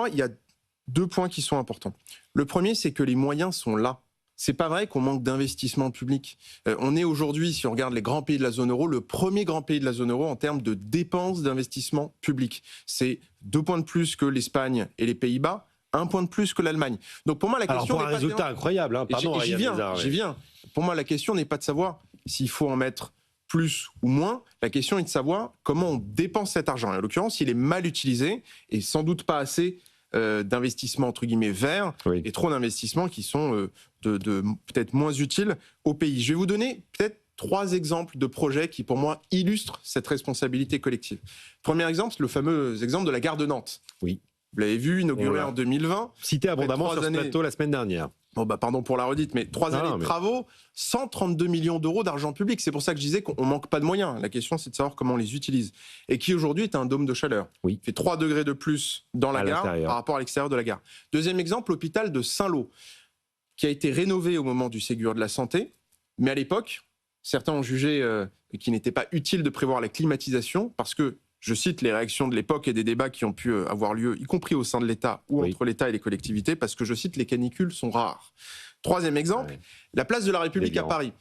moi, il y a 2 points qui sont importants. Le premier, c'est que les moyens sont là. C'est pas vrai qu'on manque d'investissement public. On est aujourd'hui, si on regarde les grands pays de la zone euro, le premier grand pays de la zone euro en termes de dépenses d'investissement public. C'est 2 points de plus que l'Espagne et les Pays-Bas, 1 point de plus que l'Allemagne. Donc pour moi, la question pour un résultat incroyable, hein. Pardon, j'y viens. Pour moi, la question n'est pas de savoir s'il faut en mettre plus ou moins. La question est de savoir comment on dépense cet argent. Et en l'occurrence, il est mal utilisé et sans doute pas assez d'investissements entre guillemets verts et trop d'investissements qui sont peut-être moins utiles au pays. Je vais vous donner peut-être 3 exemples de projets qui, pour moi, illustrent cette responsabilité collective. Premier exemple, c'est le fameux exemple de la gare de Nantes. Oui. Vous l'avez vu, inauguré en 2020. Cité abondamment sur ce plateau la semaine dernière. Bon, pardon pour la redite, mais 3 années de travaux, 132 millions d'euros d'argent public. C'est pour ça que je disais qu'on manque pas de moyens. La question, c'est de savoir comment on les utilise. Et qui aujourd'hui est un dôme de chaleur. Il fait 3 degrés de plus dans la gare par rapport à l'extérieur de la gare. Deuxième exemple, l'hôpital de Saint-Lô, qui a été rénové au moment du Ségur de la Santé. Mais à l'époque, certains ont jugé qu'il n'était pas utile de prévoir la climatisation parce que, je cite les réactions de l'époque et des débats qui ont pu avoir lieu, y compris au sein de l'État ou entre l'État et les collectivités, parce que, je cite, les canicules sont rares. Troisième exemple, la place de la République à Paris.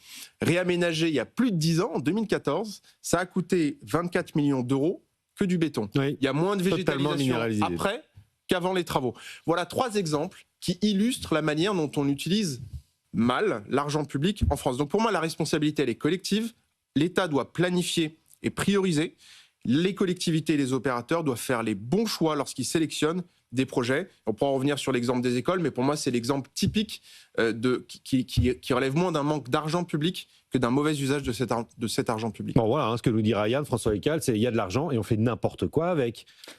Réaménagée il y a plus de 10 ans, en 2014, ça a coûté 24 millions d'euros que du béton. Il y a moins de végétalisation après qu'avant les travaux. Voilà 3 exemples qui illustrent la manière dont on utilise mal l'argent public en France. Donc pour moi, la responsabilité, elle est collective. L'État doit planifier et prioriser. Les collectivités et les opérateurs doivent faire les bons choix lorsqu'ils sélectionnent des projets. On pourra revenir sur l'exemple des écoles, mais pour moi, c'est l'exemple typique qui relève moins d'un manque d'argent public que d'un mauvais usage de cet argent public. Bon, voilà, ce que nous dit Ryan, François Écal, c'est il y a de l'argent et on fait n'importe quoi avec.